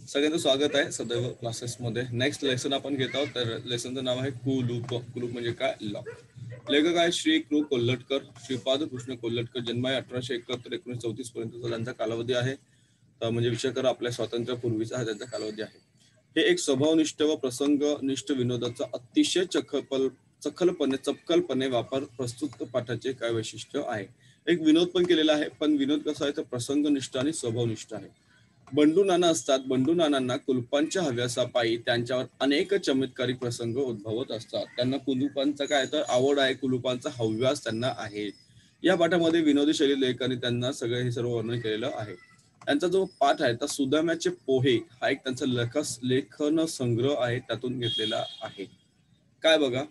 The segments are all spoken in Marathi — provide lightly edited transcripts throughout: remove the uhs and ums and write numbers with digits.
सगळ्यांचं स्वागत आहे सदैव क्लासेसमध्ये. नेक्स्ट लेसन आपण घेत आहोत. तर लेसनचं नाव आहे कुलूप. कुलूप म्हणजे काय? लॉक. लेखक आहे श्री कृ कोल्हटकर, श्रीपाद कृष्ण कोल्हटकर. जन्म आहे 1871-1934 पर्यंतचा त्यांचा कालावधी आहे. म्हणजे विचार करा, आपल्या स्वातंत्र्यापूर्वीचा हा त्यांचा कालावधी आहे. हे एक स्वभावनिष्ठ व प्रसंगनिष्ठ विनोदाचा अतिशय चपखलपणे वापर प्रस्तुत पाठाचे काय वैशिष्ट्य आहे. एक विनोद पण केलेला आहे, पण विनोद कसा आहे तर प्रसंगनिष्ठ आणि स्वभावनिष्ठ आहे. बंडू नाना असतात. बंडू नानांना कुलपांच्या हव्यासापायी त्यांच्यावर अनेक चमत्कारिक प्रसंग उद्भवत असतात. त्यांना कुलुपांचा काय तर आवड आहे, कुलुपांचा हव्यास त्यांना आहे. या पाठामध्ये विनोदी शैली लेखकाने त्यांना सगळं हे सर्व वर्णन केलेलं आहे. त्यांचा जो पाठ आहे तर सुदाम्याचे पोहे हा एक त्यांचा लेखन संग्रह आहे, त्यातून घेतलेला आहे. काय बघा,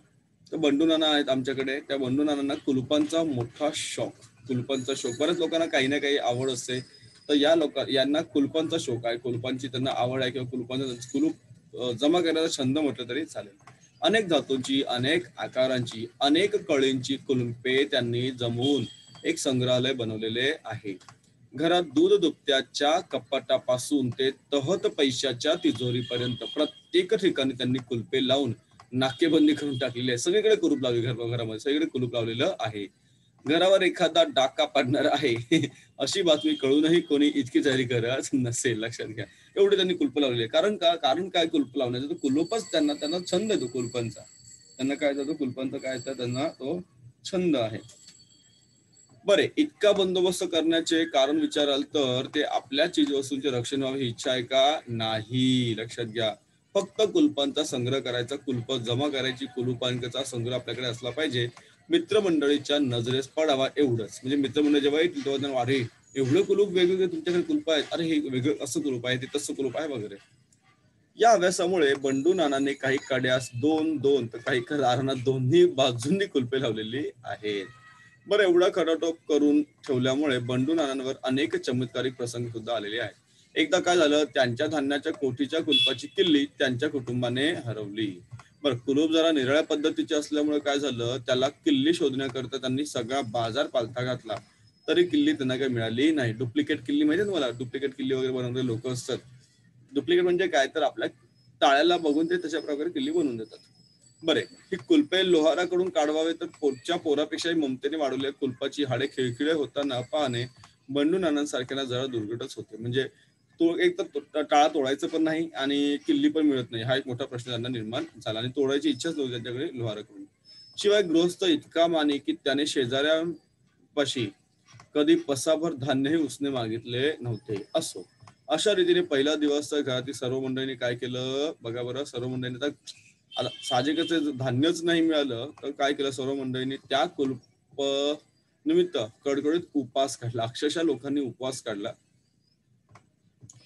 तर बंडू नाना आहेत आमच्याकडे. त्या बंडू नानांना कुलपांचा मोठा शौक, कुलपांचा शौक. बऱ्याच लोकांना काही ना काही आवड असते, तर यांना कुलपांचा शौक आहे, कुलपांची त्यांना आवड आहे, किंवा कुलपांचा कुलूप जमा करण्याचा छंद म्हटलं तरी चालेल. अनेक धातूंची, अनेक आकारांची, अनेक कळींची कुलुपे त्यांनी जमवून एक संग्रहालय बनवलेले आहे. घरात दूध दुभत्याच्या कपाटापासून ते तहत पैशाच्या तिजोरीपर्यंत प्रत्येक ठिकाणी त्यांनी कुलपे लावून नाकेबंदी करून टाकलेली आहे. सगळीकडे कुलूप लावली, घरामध्ये सगळीकडे कुलूप लावलेलं आहे. घरावर एखादा डाका पडणार आहे अशी बातमी कळूनही कोणी इतकी जारी करत नसेल. लक्षात घ्या, एवढे त्यांनी कुलप लावलेले. कारण काय कुलप लावण्याचं? तर कुलूपच त्यांना छंद येतो कुलपांचा. त्यांना काय जातो कुलपांचा, काय तर त्यांना तो छंद आहे. बरे, इतका बंदोबस्त करण्याचे कारण विचाराल तर ते आपल्या चीजवस्तूंचे रक्षण व्हावे ही इच्छा आहे का? नाही. लक्षात घ्या, फक्त कुलपांचा संग्रह करायचा, कुलप जमा करायची, कुलुपांचा संग्रह आपल्याकडे असला पाहिजे, मित्रमंडळीच्या नजरेस पडावा एवढंच. म्हणजे मित्रमंडळ जेव्हा येतील तेव्हा त्यांना, अरे एवढे कुलूप वेगवेगळे तुमच्याकडे कुलप आहेत, अरे हे वेगळं असं कुलूप आहे, ते तसं कुलूप आहे वगैरे. या हव्यासामुळे बंडू नानाने काही कड्यास 2-2 तर काही दारांना दोन्ही बाजूंनी कुलपे लावलेली आहेत. बरं, एवढा खटाटोप करून ठेवल्यामुळे बंडू नानांवर अनेक चमत्कारिक प्रसंग सुद्धा आलेले आहेत. एकदा काय झालं, त्यांच्या धान्याच्या कोठीच्या कुलपाची किल्ली त्यांच्या कुटुंबाने हरवली. बरं, कुलूप जरा निराळ्या पद्धतीचे असल्यामुळे काय झालं, त्याला किल्ली शोधण्याकरता त्यांनी सगळा बाजार पालथा घातला, तरी किल्ली त्यांना काही मिळाली नाही. डुप्लिकेट किल्ली माहिती तुम्हाला? डुप्लिकेट किल्ली वगैरे बनवणारे लोक असतात. डुप्लिकेट म्हणजे काय तर आपल्या टाळ्याला बघून ते तशा प्रकारे किल्ली बनवून देतात. बरे, ही कुलपे लोहाराकडून काढवावे तर पोटच्या पोरापेक्षाही ममतेने वाढवल्या कुलपाची हाडे खिळखिळे होताना पाहणे बंडू नानांसारख्यांना जरा दुर्घटच होते. म्हणजे तो एक तर टाळा तोडायचं पण नाही आणि किल्ली पण मिळत नाही, हा एक मोठा प्रश्न त्यांना निर्माण झाला, आणि तोडायची इच्छाच नव्हती त्यांच्याकडे लोहाराकडून. शिवाय गृहस्थ इतका मानी की त्याने शेजाऱ्यांपाशी कधी पसाभर धान्यही उसने मागितले नव्हते. असो, अशा रीतीने पहिला दिवस घरातील सर्व मंडळींनी काय केलं बघा बरं. सर्व मंडळींनी तर आता साहजिकच धान्यच नाही मिळालं, तर काय केलं सर्व मंडळींनी, त्या कुलप निमित्त कडकडीत उपवास काढला. अक्षरशः लोकांनी उपवास काढला.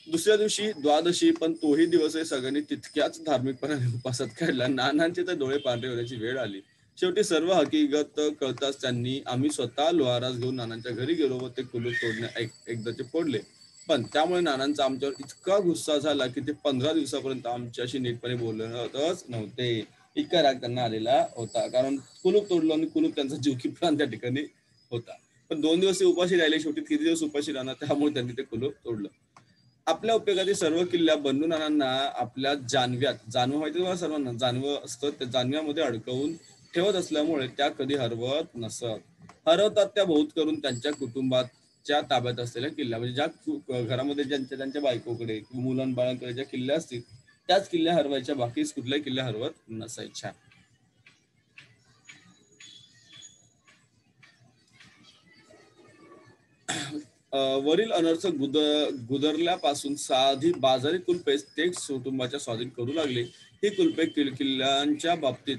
दुसऱ्या दिवशी द्वादशी, पण तोही दिवसही सगळ्यांनी तितक्याच धार्मिकपणाने उपवासात काढला. नानांचे तर डोळे पांढरे होण्याची वेळ आली. शेवटी सर्व हकीकत कळताच आम्ही स्वतः लोहारास घेऊन नानांच्या घरी गेलो व ते कुलूप एकदाचे फोडले. पण त्यामुळे नानांचा आमच्यावर इतका गुस्सा झाला की ते 15 दिवसापर्यंत आमच्याशी नीटपणे बोलतच नव्हते. इतका राग त्यांना आलेला होता, कारण कुलूप तोडलं आणि कुलूप त्यांचा जीव की प्राण त्या ठिकाणी होता. पण 2 दिवस ते उपाशी राहिले. शेवटी किती दिवस उपाशी राहणार, त्यामुळे त्यांनी ते कुलूप तोडलं. आपल्या उपयोगातील सर्व किल्ल्या बंडू नानांना आपल्या जानवं माहिती तुम्हाला सर्वांना, जानवं असतं, त्या जानव्यामध्ये अडकवून ठेवत असल्यामुळे त्या कधी हरवत नसत. हरवतात त्या बहुत करून त्यांच्या कुटुंबाच्या ताब्यात असलेल्या किल्ल्या, म्हणजे ज्या घरामध्ये त्यांच्या बायकोकडे किंवा मुलांबाळांकडे ज्या किल्ल्या असतील त्याच किल्ल्या हरवायच्या, बाकीच कुठल्याही किल्ल्या हरवत नसायच्या. वरील अनर्थ गुदरल्यापासून साधी बाजारी कुलपे ते कुटुंबाच्या स्वाधीन करू लागले. ही कुलपे किल्ल्यांच्या बाबतीत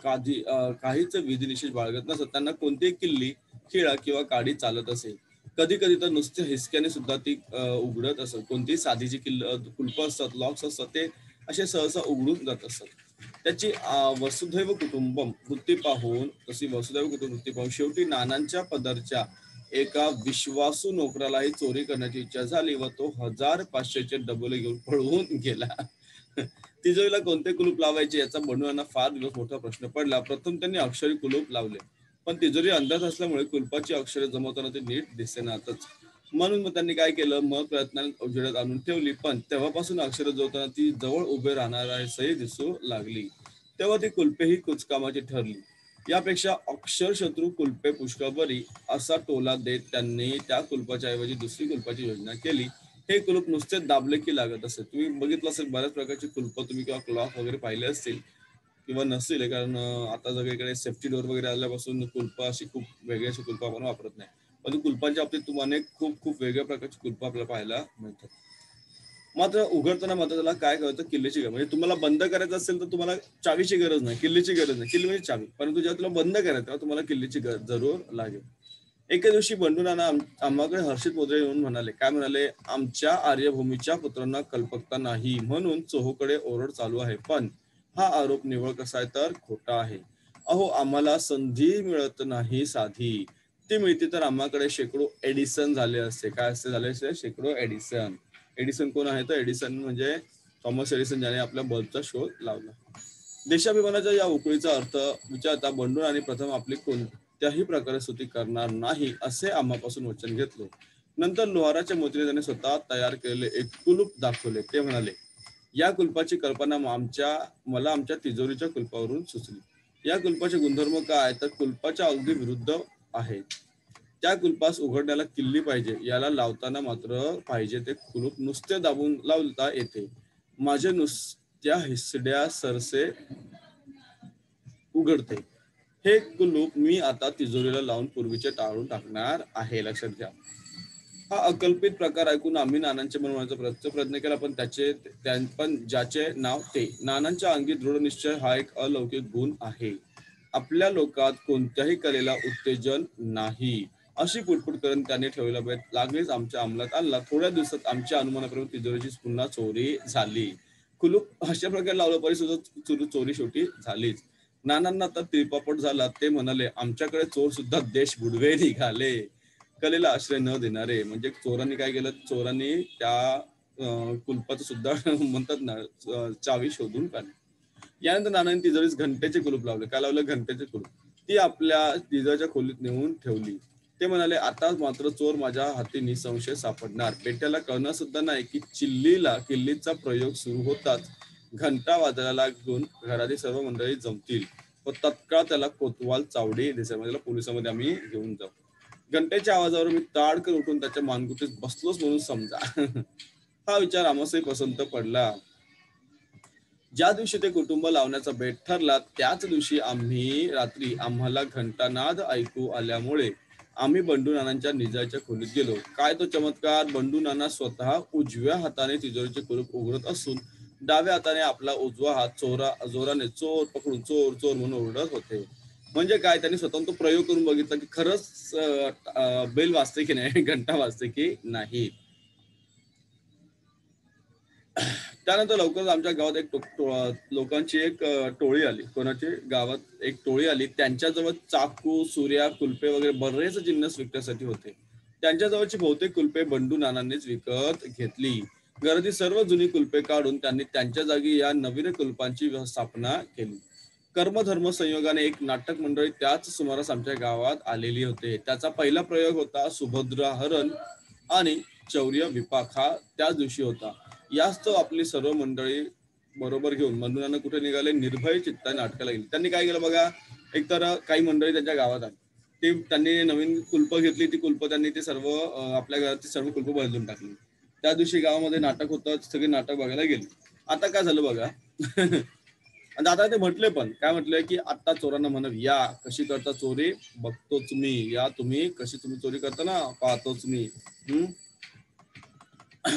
काहीच विधिनिषेध बाळगत नसत. त्यांना कोणतीही किल्ली, खिळा किंवा काडी चालत असे. कधी कधी तर नुसत्या हिसक्याने सुद्धा ती उघडत असत. कोणतीही साधी जी कुलप असतात, लॉक्स असतात, ते असे सहसा उघडून जात असतात. त्याची वसुधैव कुटुंबम वृत्ती पाहून शेवटी नानांच्या पदरच्या एका विश्वासू नोकरालाही चोरी करण्याची इच्छा झाली व तो 1500चे डबले घेऊन पळवून गेला. तिजोरीला कोणते कुलूप लावायचे याचा बंडूंना फार दिवस मोठा प्रश्न पडला. प्रथम त्यांनी अक्षरी कुलूप लावले, पण तिजोरी अंदाज असल्यामुळे कुलपाची अक्षरे जमवताना ते नीट दिसेनातच. म्हणून मग त्यांनी काय केलं, मग प्रयत्नाने उजेडात आणून ठेवली. पण तेव्हापासून अक्षरं जोडताना ती जवळ उभे राहणार सही दिसू लागली. तेव्हा ती कुलपेही कुचकामाची ठरली. यापेक्षा अक्षरशत्रू कुलपे पुष्कळ बरी असा टोला देत त्यांनी त्या कुलपाच्या ऐवजी दुसरी कुलपाची योजना केली. हे कुलूप नुसते दाबले की लागत असे. तुम्ही बघितलं असेल बऱ्याच प्रकारची कुलपं तुम्ही किंवा क्लॉक वगैरे पाहिले असतील किंवा नसतील, कारण आता सगळीकडे सेफ्टी डोअर वगैरे आल्यापासून कुलपं अशी खूप वेगळी अशी कुलपं आपण वापरत नाही. पण कुलपांच्या बाबतीत तुम्हाला अनेक खूप खूप वेगळ्या प्रकारची कुलपं आपल्याला पाहायला मिळतात. मात्र उघडताना मात्र त्याला काय कळतं, किल्लीची गरज. म्हणजे तुम्हाला बंद करायचं असेल तर तुम्हाला चावीची गरज नाही, किल्लीची गरज नाही. किल्ली म्हणजे चावी. परंतु जेव्हा तुला बंद करायचं तेव्हा तुम्हाला किल्लीची जरूर लागेल. एके दिवशी बंडू नाना आम्हाकडे हर्षित मोजळे येऊन म्हणाले, काय म्हणाले, आमच्या आर्यभूमीच्या पुत्रांना कल्पकता नाही म्हणून चोहूकडे ओरड चालू आहे. पण हा आरोप निव्वळ कसा आहे तर खोटा आहे. अहो, आम्हाला संधी मिळत नाही साधी. ती मिळते तर आम्हाकडे शेकडो एडिसन झाले असते. काय असते झाले असते? शेकडो एडिसन. एडिसन कोण आहे तर एडिसन म्हणजे थॉमस एडिसन, ज्याने आपल्या बल्बचा शोध लावला. देशाभिमानाच्या या उकळीचा अर्थ विचारता बंडू आणि प्रथम आपली कोणत्याही प्रकारे स्तुती करणार नाही असे आम्हापासून वचन घेतले. नंतर लोहाराच्या मोतीने त्याने स्वतः तयार केलेले एक कुलूप दाखवले. ते म्हणाले, या कुलपाची कल्पना मला आमच्या तिजोरीच्या कुलपावरून सुचली. या कुलपाचे गुणधर्म काय तर कुलपाच्या अगदी विरुद्ध आहेत. त्या कुलपास उघडण्याला किल्ली पाहिजे. याला लावताना मात्र पाहिजे ते कुलूप नुसते दाबून लावता येते. माझे नुसत्या हिसड्या सरसे उघडते. हे कुलूप मी आता तिजोरीला लावून पूर्वीचे टाळून टाकणार आहे. लक्षात घ्या. हा अकल्पित प्रकार ऐकून आम्ही नानांचे बनवण्याचा प्रयत्न केला, पण ज्याचे नाव ते. नानांच्या अंगी दृढ निश्चय हा एक अलौकिक गुण आहे. आपल्या लोकात कोणत्याही कलेला उत्तेजन नाही अशी पुटपुट करून त्याने ठेवला बेत लागलीच आमच्या अंमलात आणला. थोड्या दिवसात आमच्या अनुमानाप्रमाणे तिजोरीची पुन्हा चोरी झाली. कुलूप अशा प्रकारे लावलं परी सुद्धा चोरी शेवटी झालीच. नानांना तर तिळपापट झाला. ते म्हणाले, आमच्याकडे चोर सुद्धा देश बुडवे निघाले. कलेला आश्रय न देणारे. म्हणजे चोरांनी काय केलं, चोरांनी त्या कुलपाचं सुद्धा म्हणतात ना, चावी शोधून काढली. यानंतर नानांनी तिजोरीस घंटेचे कुलूप लावले. काय लावलं? घंटेचे कुलूप. ती आपल्या तिजोरीच्या खोलीत नेऊन ठेवली. ते म्हणाले, आता मात्र चोर माझ्या हाती निसंशय सापडणार. पेट्याला कळणार सुद्धा नाही की किल्लीचा प्रयोग सुरू होताच घंटा वाजायला लागून घरातील सर्व मंडळी जमतील व तत्काळ त्याला कोतवाल चावडी दिसेल. म्हणजे पोलिसांमध्ये आम्ही घेऊन जाऊ. घंटेच्या आवाजावर मी ताडकन उठून त्याच्या मानगुटीत बसलोच म्हणून समजा. हा विचार आम्हासही पसंत पडला. ज्या दिवशी ते कुटुंब लावण्याचा बेट ठरला त्याच दिवशी आम्ही रात्री आम्हाला घंटानाद ऐकू आल्यामुळे आम्ही बंडू नानांच्या निजाच्या खोलीत गेलो. काय तो चमत्कार! बंडू नाना स्वतः उजव्या हाताने तिजोरीचे कुलूप उघडत असून डाव्या हाताने आपला उजवा हात जोराने चोर पकडून चोर चोर म्हणून ओरडत होते. म्हणजे काय, त्यांनी स्वतः तो प्रयोग करून बघितला की खरंच बेल वाजते की नाही, घंटा वाजते की नाही. त्यानंतर लवकरच आमच्या गावात लोकांची एक टोळी आली. कोणाची? गावात एक टोळी आली. त्यांच्याजवळ चाकू, सुऱ्या, कुलपे वगैरे बरेच जिन्नस विकण्यासाठी होते. त्यांच्याजवळची बहुतेक कुलपे बंडू नानांनीच विकत घेतली. घरातील सर्व जुनी कुलपे काढून त्यांनी त्यांच्या जागी या नवीन कुलपांची स्थापना केली. कर्मधर्म संयोगाने एक नाटक मंडळी त्याच सुमारास आमच्या गावात आलेली होते. त्याचा पहिला प्रयोग होता सुभद्राहरण आणि चौर्य विपाक हा त्याच दिवशी होता. यास्तव आपली सर्व मंडळी बरोबर घेऊन बंडू नाना कुठे निघाले? निर्भय चित्ताने नाटकाला गेले. त्यांनी काय केलं बघा, एकतर काही मंडळी त्यांच्या गावात आली. ते त्यांनी नवीन कुलप घेतली. ती कुलप त्यांनी ते सर्व आपल्या घरातली सर्व कुलप बदलून टाकली. त्या दिवशी गावामध्ये नाटक होतं. सगळे नाटक बघायला गेले. आता काय झालं बघा. आणि आता ते म्हटले पण काय म्हटलंय की आता चोरांना म्हणत, या कशी करता चोरी बघतोच मी. या तुम्ही कशी तुम्ही चोरी करता ना पाहतोच मी.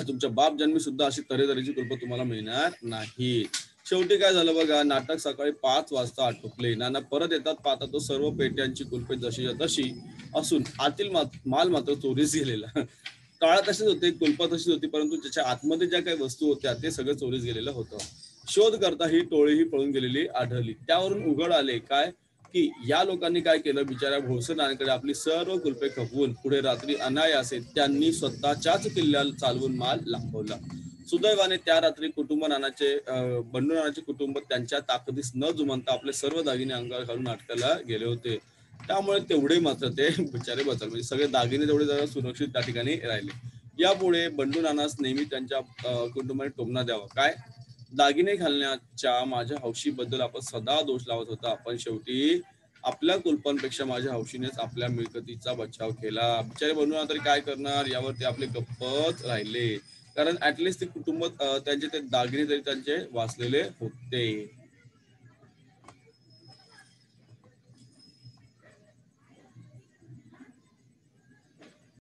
तुमच्या बाप जन्मी सुद्धा अशी तऱ्हेतऱ्हेची कुलपं तुम्हाला मिळणार नाही. शेवटी काय झालं बघा, नाटक सकाळी 5 वाजता आटोपले. नाना परत येतात, पाहता तो सर्व पेट्यांची कुलपे जशीच्या तशी असून आतील माल मात्र चोरीस गेलेला. टाळा तशीच होते, कुलपं तशीच होती, परंतु त्याच्या आतमध्ये ज्या काही वस्तू होत्या ते सगळं चोरीस गेलेलं होतं. शोध करता ही टोळीही पळून गेलेली आढळली. त्यावरून उघड आले काय की या लोकांनी काय केलं, बिचाऱ्या भोसर नानांकडे आपली सर्व कुलपे खपवून पुढे रात्री अनायासे त्यांनी स्वतःच्याच किल्ल्याला चालवून माल लांबवला. सुदैवाने त्या रात्री बंडू नानाचे कुटुंब त्यांच्या ताकदीस न जुमानता आपले सर्व दागिने अंगावर घालून नाटकाला गेले होते. त्यामुळे तेवढे मात्र ते बिचारे बचावले. म्हणजे सगळे दागिने तेवढे जरा सुरक्षित त्या ठिकाणी राहिले. यापुढे बंडू नानास नेहमी त्यांच्या कुटुंबाने टोमणा द्यावा. काय? दागिने घालण्याच्या माझ्या हौशीबद्दल आपण सदा दोष लावत होता. पण शेवटी आपल्या कुलपांपेक्षा माझ्या हौशीनेच आपल्या मिळकतीचा बचाव केला. बिचारे बंडू नाना तरी काय करणार? यावर ते आपले गप्पच राहिले. कारण ऍटलीस्ट ते कुटुंब त्यांचे ते दागिने तरी त्यांचे वाचलेले होते.